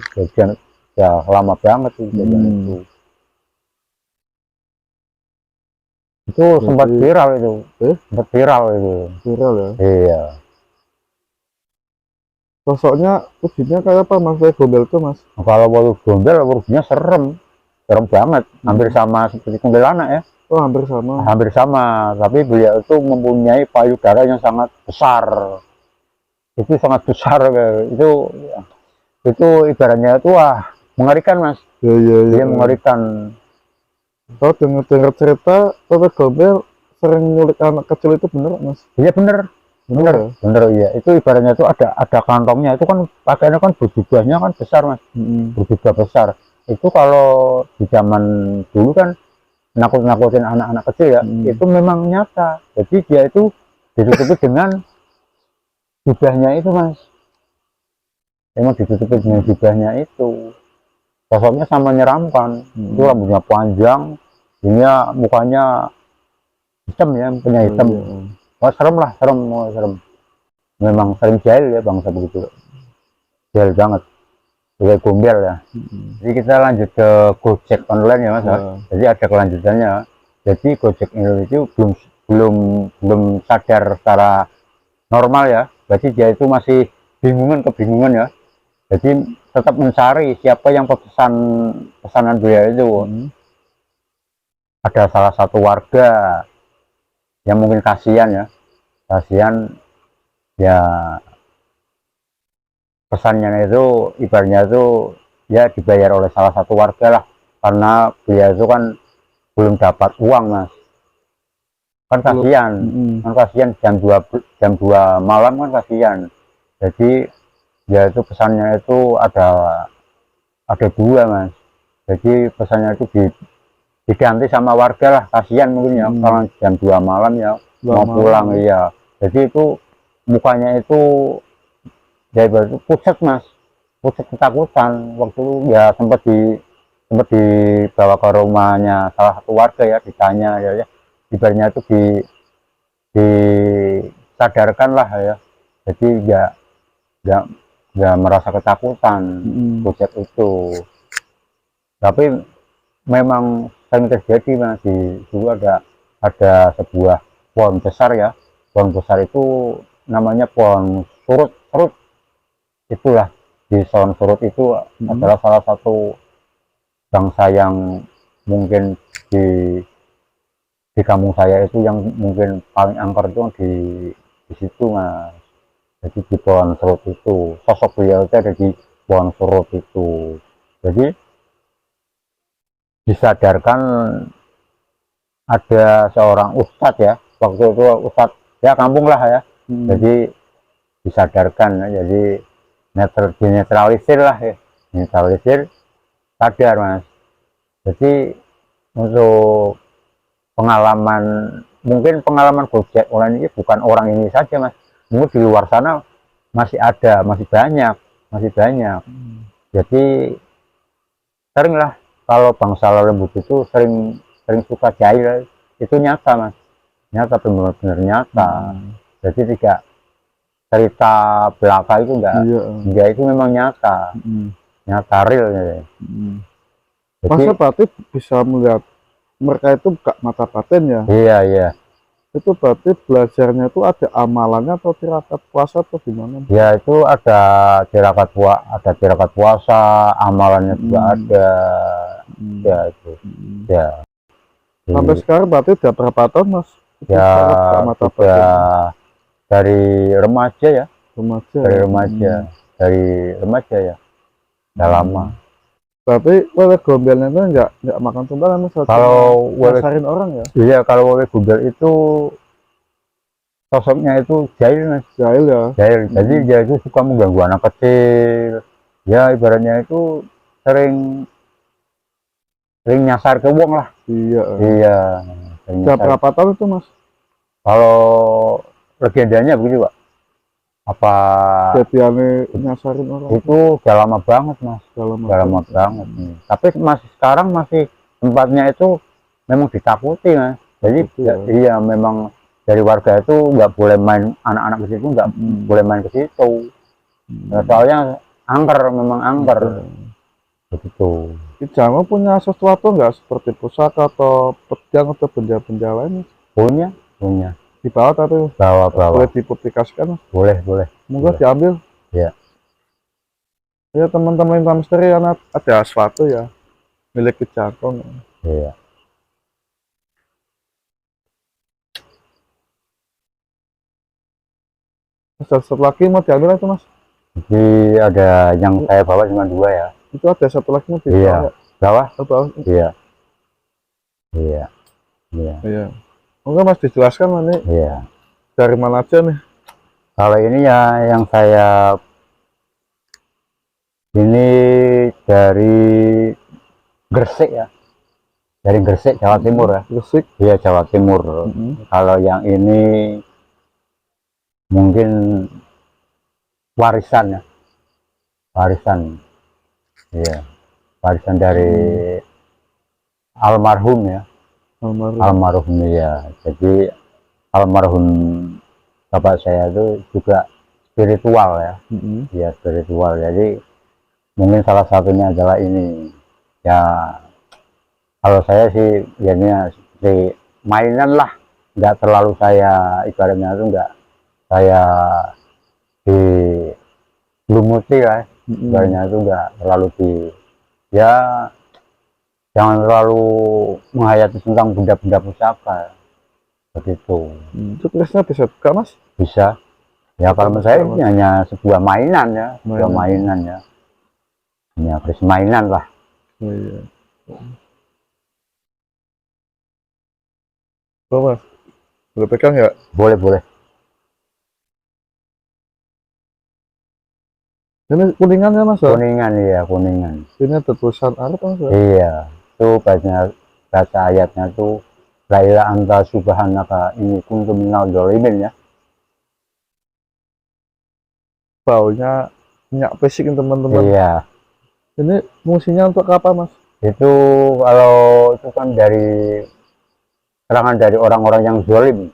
Kejadian ya lama banget tuh kejadian itu sempat viral itu. Sempat viral itu. Viral ya? Iya. Sosoknya wujudnya kayak apa mas? Kayak gombel tuh mas? Kalau walau gombel wujudnya serem banget, hampir sama seperti kuntilanak ya. Oh hampir sama. Hampir sama, tapi beliau itu mempunyai payudara yang sangat besar. Itu sangat besar, itu ibaratnya itu mengerikan mas. Dia mengerikan. Oh dengar cerita popok gombel sering nyulik anak kecil, itu bener mas? Iya bener iya. Itu ibaratnya itu ada kantongnya, itu kan pakaiannya kan berjubahnya kan besar mas. Berjubah besar itu. Kalau di zaman dulu kan nakut-nakutin anak-anak kecil ya, itu memang nyata. Jadi dia itu ditutupi dengan jubahnya itu mas, emang ditutupi dengan jubahnya itu. Sosoknya sama menyeramkan. Itu rambutnya panjang, ini mukanya hitam ya, punya hitam. Serem lah, serem. Memang sering jahil ya bangsa begitu, jahil banget. Kayak gombel ya. Jadi kita lanjut ke Gojek online ya mas. Jadi ada kelanjutannya. Jadi Gojek Indonesia itu belum sadar secara normal ya. Jadi dia itu masih kebingungan ya. Jadi tetap mencari siapa yang pesanan beliau itu. Ada salah satu warga yang mungkin kasihan ya, pesannya itu ibaratnya itu ya dibayar oleh salah satu warga lah, karena beliau itu kan belum dapat uang mas, kan kasihan jam 2 malam kan kasihan. Jadi ya itu pesannya itu ada dua mas. Jadi pesannya itu diganti sama warga lah, kasihan mungkin ya, kalau jam 2 malam ya mau pulang. Iya, jadi itu mukanya itu ya itu pucat mas, pucat ketakutan. Waktu itu ya sempat dibawa ke rumahnya salah satu warga ya, ditanya ya ibaratnya itu disadarkan lah ya. Jadi nggak merasa ketakutan pucat itu. Tapi memang sering terjadi mas. Dulu ada sebuah pohon besar ya, pohon besar itu namanya pohon surut. Itulah di Soang Surut itu adalah salah satu bangsa yang mungkin di kampung saya itu yang mungkin paling angker itu di situ mas. Jadi di pohon serut itu sosok beliau itu ada di pohon serut itu. Jadi disadarkan ada seorang ustadz ya, waktu itu ustadz ya kampung lah ya. Jadi disadarkan, jadi dinetralisir lah ya, netralisir, sadar mas. Jadi untuk pengalaman, mungkin pengalaman Gojek online ini bukan orang ini saja mas, mungkin di luar sana masih ada, masih banyak. Jadi sering lah kalau bangsa lembut itu sering suka jahil, itu nyata mas, nyata, benar-benar nyata. Jadi tidak cerita belaka itu enggak, dia itu memang nyata, nyata real ya. Jadi, masa berarti bisa melihat mereka itu buka mata batin ya? Iya. Itu berarti belajarnya itu ada amalannya atau tirakat puasa atau gimana? Ya itu ada tirakat puasa, amalannya juga ada. Ya itu. Ya. Sampai sekarang berarti udah berapa tahun mas? Ya sudah dari remaja ya. Dari remaja ya. Udah lama. Tapi wewe gombelnya itu nggak makan sumbangan mas? Kalau ngasarin orang ya? Iya, kalau wewe gombel itu sosoknya itu jahil mas. Jahil ya? Jahil. Jadi dia itu suka mengganggu anak kecil. Ya ibaratnya itu sering nyasar ke wong lah. Iya. Udah berapa tahun itu mas? Kalau legendanya begitu pak. Apa kejadiannya nyasarin orang itu udah lama banget mas, udah lama banget. Tapi masih sekarang masih tempatnya itu memang ditakuti mas. Jadi iya memang dari warga itu nggak boleh main, anak-anak ke situ nggak boleh main ke situ. Soalnya memang angker begitu. Jangan punya sesuatu nggak seperti pusaka atau pedang atau benda-benda lain? Punya. Di bawah tapi bawa boleh dipublikasikan? Boleh. Monggo diambil. Ya teman-teman Intan Misteri, ada sesuatu ya milik Kejangkong. Iya. Satu lagi mau diambil itu mas? Jadi ada yang saya bawa cuma 2 ya. Itu ada satu lagi mau dibawa. Bawah? Iya. Mungkin mas dijelaskan ini. Iya. Dari mana aja nih? Kalau ini ya yang saya ini dari Gresik ya. Dari Gresik, Jawa Timur ya. Gresik? Iya, Jawa Timur. Kalau yang ini mungkin warisan ya. Iya. Warisan dari almarhum ya. Almarhum ya. Jadi almarhum bapak saya itu juga spiritual ya. Ya spiritual. Jadi mungkin salah satunya adalah ini ya. Kalau saya sih ya ini seperti mainan lah, nggak terlalu saya ibaratnya itu nggak saya di lumuti lah, ibaratnya itu nggak terlalu ya jangan terlalu menghayati tentang benda-benda pusaka begitu. Tugasnya bisa buka mas? Bisa ya, kalau menurut saya ini hanya sebuah mainan ya, hanya permainan lah. Mas, boleh pegang ya? Boleh. Ini kuningan ya mas? Kuningan ya, kuningan. Ini ada tulisan Arab mas? Iya, itu baca ayatnya tuh la ilaha anta subhanaka inni kuntu minadz dzalimin ya. Baunya minyak fisik teman-teman. Iya. Ini fungsinya untuk apa mas? Itu kalau itu kan dari serangan dari orang-orang yang zalim.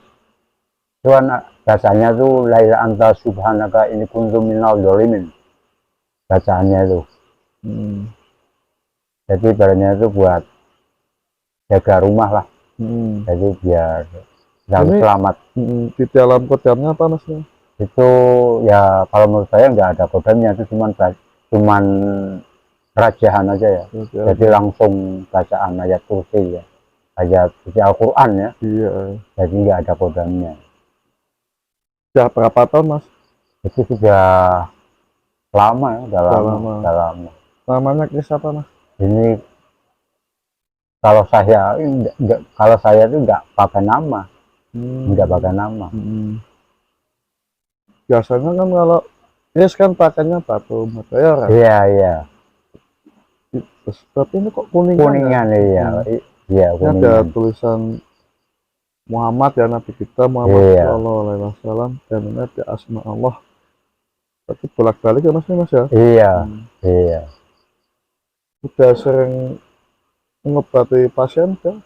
Itu kan bahasanya tuh la ilaha anta subhanaka inni kuntu minadz dzalimin. Bacaannya itu. Jadi ibaratnya itu buat jaga rumah lah. Jadi biar selamat. Di dalam kodamnya apa mas? Itu ya kalau menurut saya nggak ada kodamnya, itu cuman rajahan aja ya. Jadi langsung bacaan ayat kursi ya, ayat suci Al-Quran ya. Jadi nggak ada kodamnya. Sudah berapa tahun mas? Itu sudah lama ya, udah Udah lama, lama. udah lama. Namanya Kris apa mas? Ini kalau saya kalau saya itu nggak pakai nama, nggak pakai nama. Hmm. Biasanya kan kalau Kris kan pakainya batu meteor ya. Iya, iya. Terus, tapi ini kok kuningan ya? Kuningan, iya. Iya, Ini ada kuningan. tulisan Muhammad ya, Nabi kita Muhammad Iya, Shallallahu Alaihi Wasallam, dan ini ada asma Allah. Tapi bolak-balik ya mas ini mas ya. iya, Hmm. iya. Udah sering mengobati pasien kan?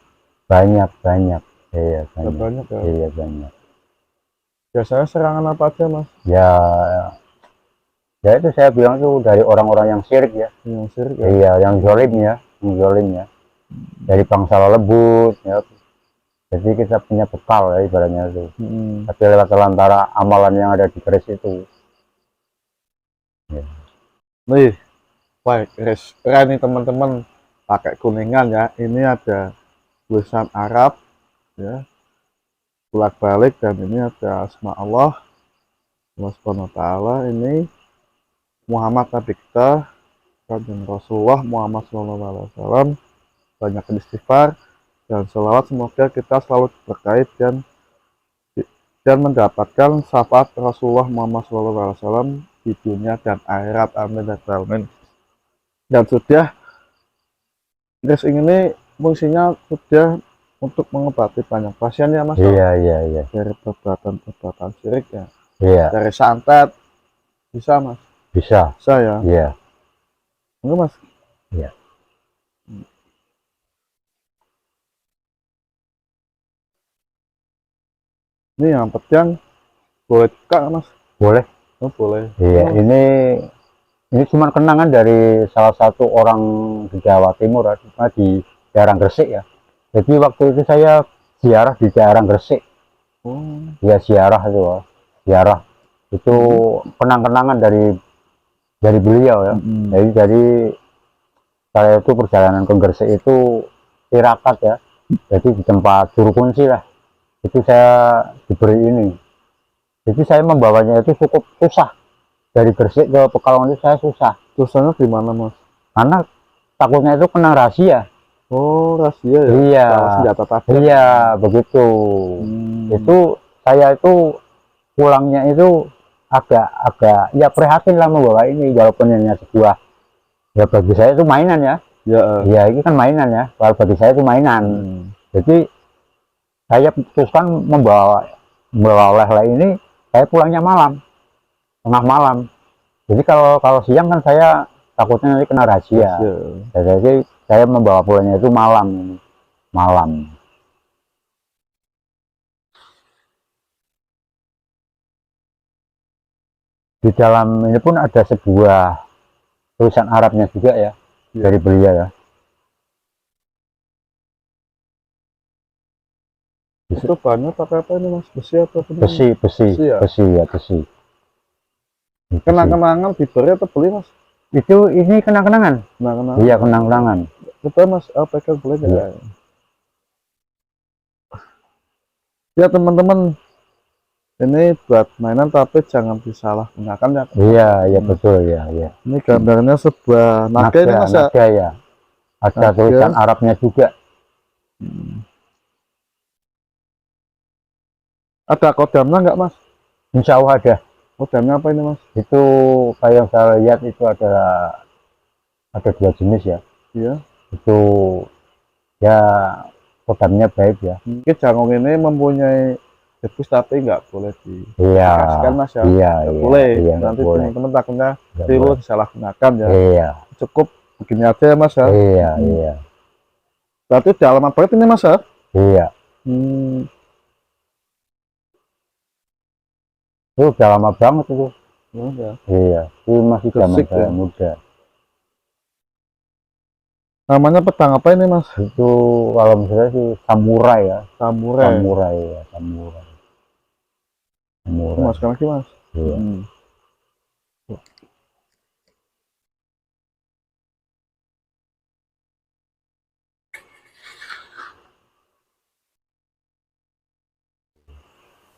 Banyak, banyak. Iya, Udah banyak. banyak ya. Iya, banyak. Biasanya serangan apa aja mas? Ya, ya itu saya bilang tuh dari orang-orang yang syirik ya. Yang sirik ya? Iya, yang zolim ya. Dari bangsa lembut ya. Jadi kita punya bekal ya ibaratnya itu. Hmm. Tapi lewat antara amalan yang ada di keris itu. Ya. Nih, baik, keren nih teman-teman, pakai kuningan ya. Ini ada tulisan Arab ya, bolak-balik, dan ini ada asma Allah, Allah Subhanahu wa Ta'ala. Ini Muhammad Nabi kita, dan Rasulullah Muhammad SAW. Banyak istighfar dan selawat, semoga kita selalu terkait dan mendapatkan syafaat Rasulullah Muhammad SAW di dunia dan akhirat. Amin dan amin. Dan sudah, Kris ini fungsinya sudah untuk mengobati banyak pasien ya mas, Iya, iya, iya. dari perbuatan syirik ya, Iya, dari santet bisa mas, bisa. bisa ya, Iya, enggak mas. iya. Ini yang penting boleh buka nggak, mas? Boleh. Oh, boleh. Iya, Oh, ini cuma kenangan dari salah satu orang di Jawa Timur ya, di daerah Gresik ya. Jadi waktu itu saya ziarah di daerah Gresik. oh. Ya ziarah itu, ziarah itu kenang-kenangan dari beliau ya. Mm-mm. Jadi saya itu perjalanan ke Gresik itu tirakat ya. Jadi di tempat juru kunci lah. Itu saya diberi ini. Jadi saya membawanya itu cukup susah. Dari Gresik ke Pekalongan itu saya susah. Tulisannya di mana mas? Karena takutnya itu kena rahasia. Oh, rahasia ya, Iya, kalau senjata tajam. iya begitu. Itu saya itu pulangnya itu agak ya prihatin lah membawa ini, walaupun hanya sebuah, ya bagi saya itu mainan ya. Ya. Ya ini kan mainan ya, kalau bagi saya itu mainan. Jadi saya putuskan membawa oleh-oleh ini. Saya pulangnya malam, tengah malam. Jadi kalau kalau siang kan saya takutnya nanti kena rahasia. Jadi saya membawa pulangnya itu malam, malam. Di dalam ini pun ada sebuah tulisan Arabnya juga ya, dari beliau ya. Itu bahannya pakai apa ini mas? Besi atau apa? Besi, besi, Besi ya. besi ya, besi. Besi. Kenang-kenangan diberi atau beli mas? Itu ini kenang-kenangan. Kenang-kenangan. Iya, kenang-kenangan. Coba mas, pegang boleh nggak? Iya. Ya teman-teman, ini buat mainan tapi jangan disalahgunakan ya. Iya, iya betul ya, iya. Ini gambarnya sebuah naga ini mas ya. Naga ya. Ada Naga. tulisan Arabnya juga. Ada kodamnya nggak mas? Insya Allah ada. Kodamnya apa ini mas? Itu kayak yang saya lihat itu ada dua jenis ya. Iya. Itu ya kodamnya baik ya. Mungkin jangung ini mempunyai debus tapi nggak boleh Iya. dikasihkan mas ya. Iya, Nggak iya. boleh. Iya, Nanti boleh. teman-teman takutnya Nggak tiru boleh. disalahgunakan ya. Iya. Cukup begini aja ya mas ya. Iya, iya. Berarti di halaman berapa ini mas ya? Iya. Hmm. Itu udah lama banget itu. Ya. Iya, itu masih zaman Gresik, saya ya. muda. Namanya pedang apa ini mas? Itu kalau misalnya sih samurai ya. Samurai. Samurai ya, samurai. Samurai. Mas lagi mas. Iya.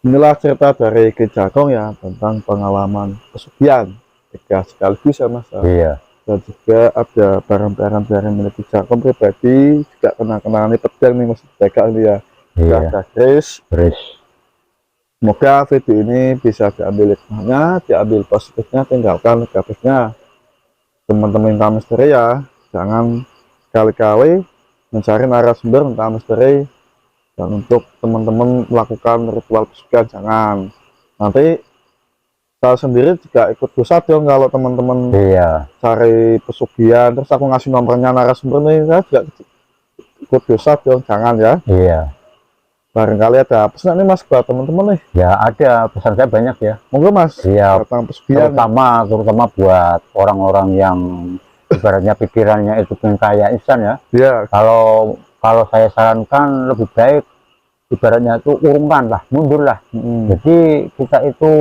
Inilah cerita dari Ki Jagong ya tentang pengalaman pesugihan 3 sekaligus ya Mas ya. Iya, Dan juga ada barang-barang dari milik Ki Jagong pribadi, juga kenang-kenangan ini pedang nih Mas Beka ini ya. Juga iya. ada Chris. Terus, Semoga video ini bisa diambil hikmahnya, diambil positifnya, tinggalkan negatifnya. Teman-teman tentang misteri ya, jangan kali-kali mencari narasumber tentang misteri. Dan untuk teman-teman melakukan ritual pesugihan jangan. Nanti saya sendiri juga ikut dosa dong kalau teman-teman iya, cari pesugihan terus aku ngasih nomornya narasumber nih, saya juga ikut dosa dong, jangan ya. iya. Barangkali ada pesan nih Mas buat teman-teman nih, Ya ada, pesan saya banyak ya. monggo Mas Iya, tentang pesugihan. terutama buat orang-orang yang ibaratnya pikirannya itu pengen kaya instan ya. Ya, Kalau kalau saya sarankan lebih baik ibaratnya itu urungkan lah, mundur lah. Jadi kita itu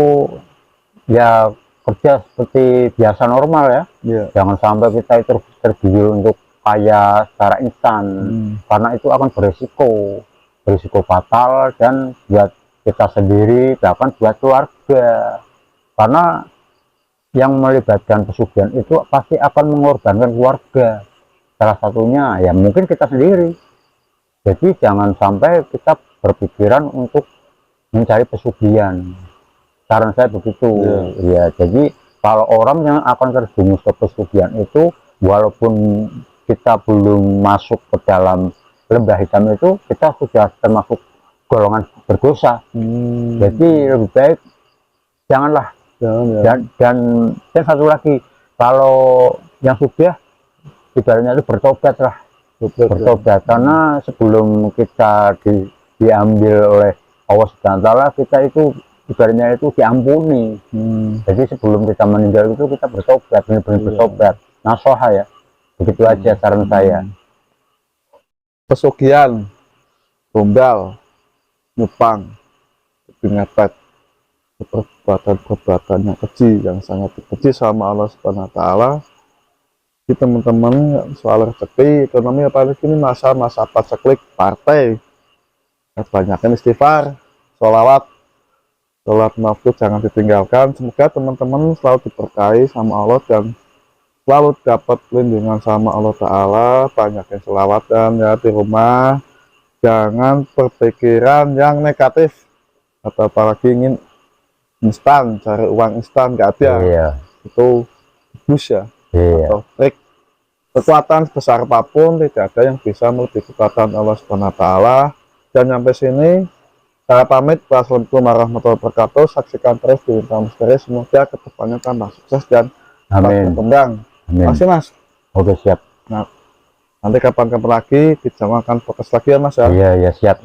ya kerja seperti biasa normal ya. ya. Jangan sampai kita itu tergiur untuk kaya secara instan, karena itu akan berisiko fatal dan buat kita sendiri bahkan buat keluarga. Karena yang melibatkan pesugihan itu pasti akan mengorbankan keluarga, salah satunya ya mungkin kita sendiri. Jadi jangan sampai kita berpikiran untuk mencari pesugihan, saran saya begitu ya. Jadi kalau orang yang akan terjerumus ke pesugihan itu, walaupun kita belum masuk ke dalam lembah hitam itu, kita sudah termasuk golongan berdosa. Jadi lebih baik janganlah. Jangan, ya. Dan satu lagi, kalau yang sudah ibaratnya itu bertobat lah, bertobat. Karena sebelum kita diambil oleh Allah Subhanahu wa Ta'ala, kita itu ibaratnya itu diampuni. Jadi sebelum kita meninggal itu kita bertobat, benar-benar bertobat, nasoha ya. Begitu aja saran saya. Pesugihan, gombal, nyupang, ngepet, perbuatan yang keji, yang sangat keji sama Allah Subhanahu wa Ta'ala. Di teman-teman soal rezeki, ekonomi, apalagi ini masa-masa paceklik partai, banyakin istighfar, sholawat, sholat mafrud jangan ditinggalkan. Semoga teman-teman selalu diberkahi sama Allah dan selalu dapat lindungan sama Allah Ta'ala. Banyakin sholawatan ya di rumah, jangan berpikiran yang negatif atau apalagi ingin instan, cari uang instan, gak ada. Iya. Itu bus ya. Iya. Atau trik. Kekuatan sebesar apapun tidak ada yang bisa melebihi kekuatan Allah Subhanahu wa Ta'ala. Dan sampai sini saya pamit. Wassalamualaikum warahmatullahi wabarakatuh. Saksikan terus di Bintang Misteri, semoga kedepannya tambah sukses dan Amin. berkembang. Amin. Masih Mas. Oke, siap. Nah, nanti kapan-kapan lagi kita akan fokus lagi ya Mas ya. Iya, ya, siap.